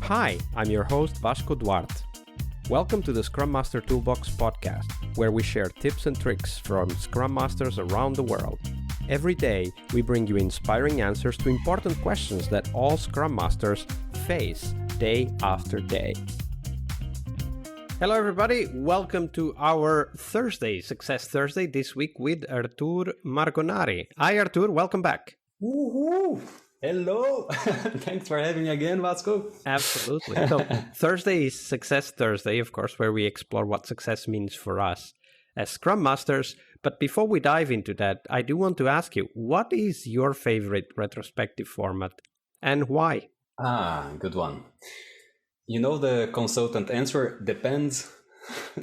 Hi, I'm your host Vasco Duarte. Welcome to the Scrum Master Toolbox podcast, where we share tips and tricks from Scrum Masters around the world. Every day, we bring you inspiring answers to important questions that all Scrum Masters face day after day. Hello everybody, welcome to our Thursday, Success Thursday, this week with Artur Margonari. Hi Artur, welcome back. Woohoo! Hello! Thanks for having me again, Vasco. Absolutely. So Thursday is Success Thursday, of course, where we explore what success means for us as Scrum Masters. But before we dive into that, I do want to ask you, what is your favorite retrospective format and why? Good one. You know the consultant answer, depends.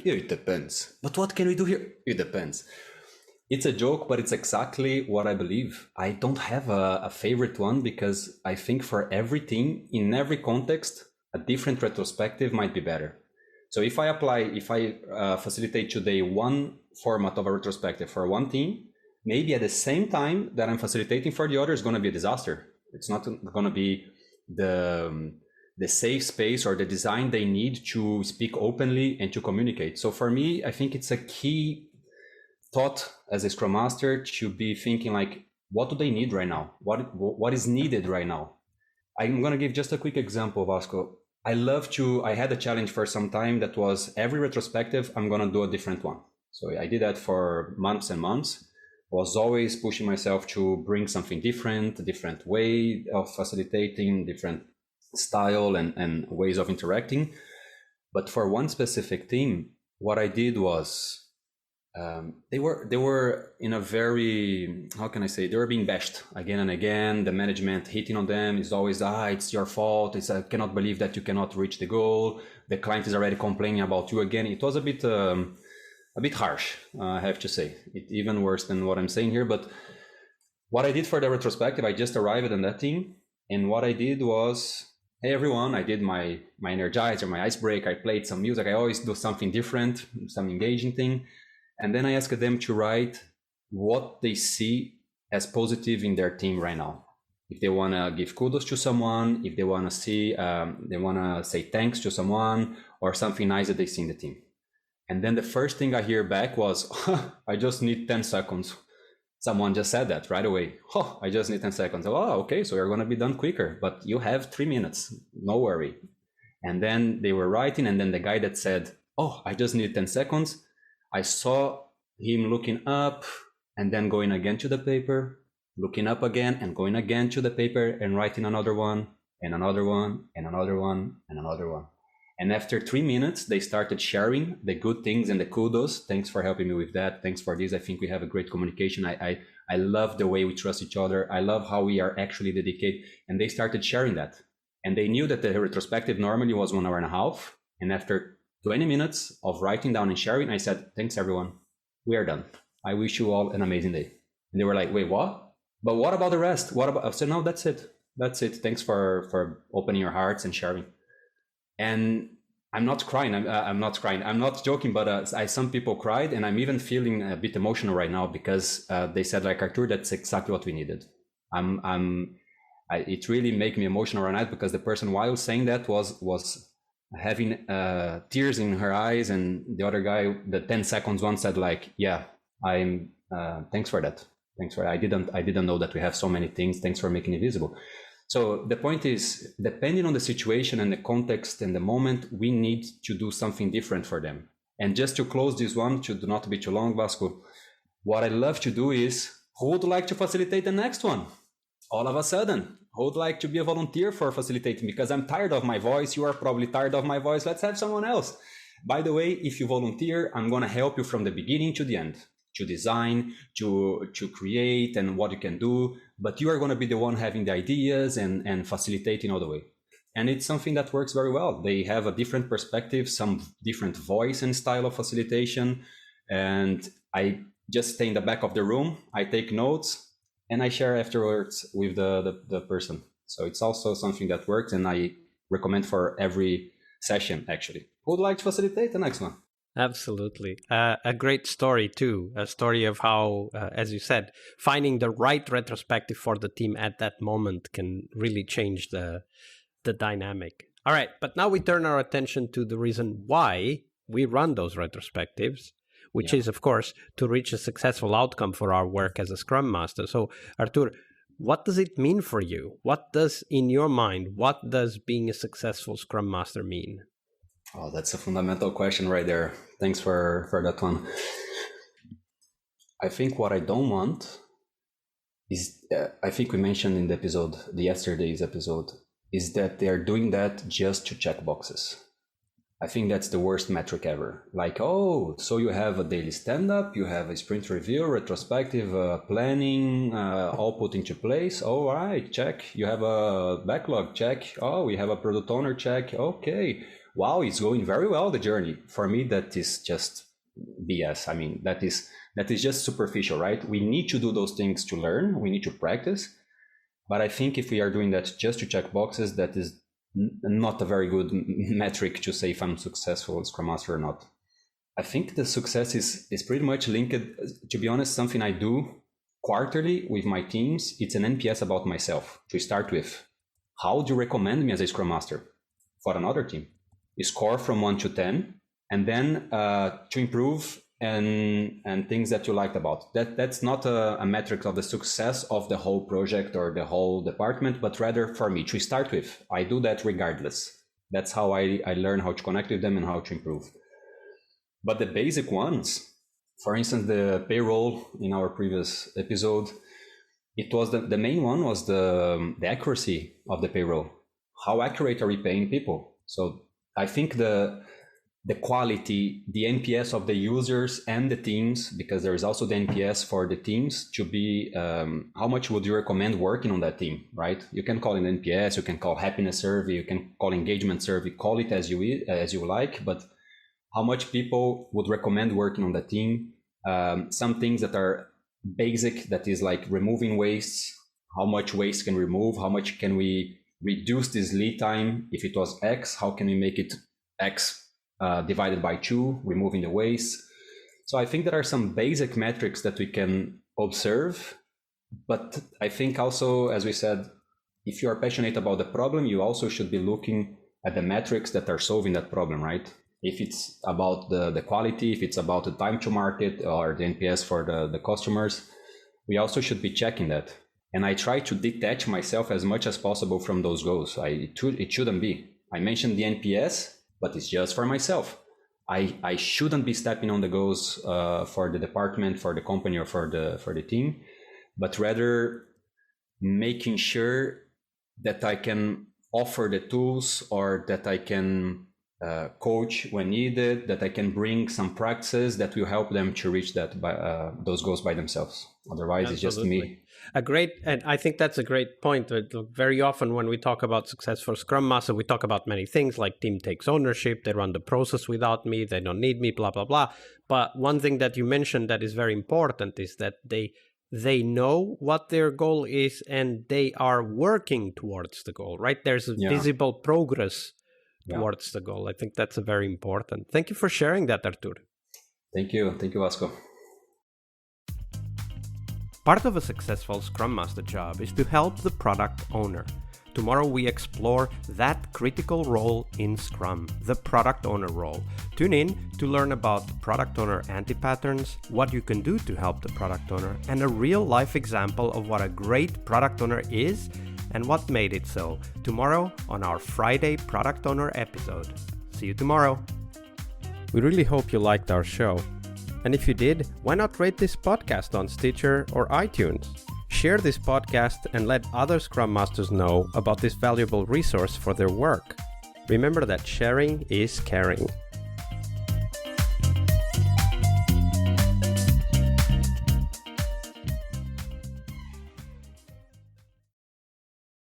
It depends. But what can we do here? It depends. It's a joke, but it's exactly what I believe. I don't have a favorite one because I think for everything, in every context, a different retrospective might be better. So if I facilitate today one format of a retrospective for one team, maybe at the same time that I'm facilitating for the other is going to be a disaster. It's not going to be the safe space or the design they need to speak openly and to communicate. So for me, I think it's a key thought as a Scrum Master to be thinking like, what do they need right now? What is needed right now? I'm going to give just a quick example, Vasco. I had a challenge for some time that was every retrospective, I'm going to do a different one. So I did that for months and months. Was always pushing myself to bring something different, a different way of facilitating, different style and ways of interacting. But for one specific team, what I did was they were in a very, how can I say, they were being bashed again and again. The management hitting on them is always, it's your fault. I cannot believe that you cannot reach the goal. The client is already complaining about you again. It was a bit harsh, I have to say. It's even worse than what I'm saying here. But what I did for the retrospective, I just arrived on that team. And what I did was, hey everyone, I did my Energizer, my ice break. I played some music. I always do something different, some engaging thing. And then I asked them to write what they see as positive in their team right now. If they want to give kudos to someone, if they want to say thanks to someone or something nice that they see in the team. And then the first thing I hear back was, I just need 10 seconds. Someone just said that right away. I just need 10 seconds. Oh, okay, so you're going to be done quicker, but you have 3 minutes. No worry. And then they were writing, and then the guy that said, I just need 10 seconds. I saw him looking up and then going again to the paper, looking up again and going again to the paper and writing another one and another one and another one and another one. And after 3 minutes, they started sharing the good things and the kudos. Thanks for helping me with that. Thanks for this. I think we have a great communication. I love the way we trust each other. I love how we are actually dedicated. And they started sharing that. And they knew that the retrospective normally was 1 hour and a half. And after 20 minutes of writing down and sharing, I said, thanks everyone. We are done. I wish you all an amazing day. And they were like, wait, what? But what about the rest? I said, no, that's it. That's it. Thanks for opening your hearts and sharing. And I'm not crying. I'm not crying. I'm not joking, but some people cried, and I'm even feeling a bit emotional right now because they said, like, Artur, that's exactly what we needed. It really made me emotional right now because the person, while saying that, was having tears in her eyes, and the other guy, the 10 seconds one, said like, yeah, I'm thanks for that. I didn't know that we have so many things. Thanks for making it visible. So the point is, depending on the situation and the context and the moment, we need to do something different for them. And just to close this one, to not be too long, Vasco, what I love to do is, who would like to facilitate the next one? All of a sudden, who would like to be a volunteer for facilitating? Because I'm tired of my voice. You are probably tired of my voice. Let's have someone else. By the way, if you volunteer, I'm going to help you from the beginning to the end, to design, to create and what you can do. But you are going to be the one having the ideas and facilitating all the way. And it's something that works very well. They have a different perspective, some different voice and style of facilitation. And I just stay in the back of the room. I take notes. And I share afterwards with the person. So it's also something that works, and I recommend for every session, actually. Who would like to facilitate the next one? Absolutely. A great story, too. A story of how, as you said, finding the right retrospective for the team at that moment can really change the dynamic. All right, but now we turn our attention to the reason why we run those retrospectives, which is, of course, to reach a successful outcome for our work as a Scrum Master. So, Artur, what does it mean for you? What does, in your mind, what does being a successful Scrum Master mean? Oh, that's a fundamental question right there. Thanks for that one. I think what I don't want is, I think we mentioned in the yesterday's episode, is that they're doing that just to check boxes. I think that's the worst metric ever. Like, oh, so you have a daily stand-up, you have a sprint review, retrospective, planning, all put into place. Oh, all right, check. You have a backlog, check. Oh, we have a product owner, check. Okay. Wow, it's going very well, the journey. For me, that is just BS. I mean, that is just superficial, right? We need to do those things to learn. We need to practice. But I think if we are doing that just to check boxes, that is not a very good metric to say if I'm successful as Scrum Master or not. I think the success is pretty much linked, to be honest, something I do quarterly with my teams. It's an NPS about myself to start with. How do you recommend me as a Scrum Master for another team? You score from 1 to 10, and then to improve and things that you liked about. That's not a metric of the success of the whole project or the whole department, but rather for me to start with. I do that regardless. That's how I learn how to connect with them and how to improve. But the basic ones, for instance, the payroll in our previous episode, it was the main one was the accuracy of the payroll. How accurate are we paying people? So I think the quality, the NPS of the users and the teams, because there is also the NPS for the teams to be, how much would you recommend working on that team, right? You can call it NPS, you can call happiness survey, you can call engagement survey, call it as you like, but how much people would recommend working on the team? Some things that are basic, that is like removing waste, how much waste can we remove, how much can we reduce this lead time? If it was X, how can we make it X divided by 2, removing the waste? So I think there are some basic metrics that we can observe, but I think also, as we said, if you are passionate about the problem, you also should be looking at the metrics that are solving that problem, right? If it's about the quality, if it's about the time to market or the NPS for the customers, we also should be checking that. And I try to detach myself as much as possible from those goals. It shouldn't be. I mentioned the NPS, but it's just for myself. I shouldn't be stepping on the goals for the department, for the company, or for the team, but rather making sure that I can offer the tools, or that I can coach when needed, that I can bring some practices that will help them to reach those goals by themselves. Otherwise, It's just me. And I think that's a great point. Very often when we talk about success for Scrum Master, we talk about many things like team takes ownership, they run the process without me, they don't need me, blah, blah, blah. But one thing that you mentioned that is very important is that they know what their goal is and they are working towards the goal, right? There's a visible progress towards the goal. I think that's very important. Thank you for sharing that, Artur. Thank you, Vasco. Part of a successful Scrum Master job is to help the product owner. Tomorrow we explore that critical role in Scrum, the product owner role. Tune in to learn about product owner anti-patterns, what you can do to help the product owner, and a real-life example of what a great product owner is and what made it so. Tomorrow on our Friday Product Owner episode. See you tomorrow. We really hope you liked our show. And if you did, why not rate this podcast on Stitcher or iTunes? Share this podcast and let other Scrum Masters know about this valuable resource for their work. Remember that sharing is caring.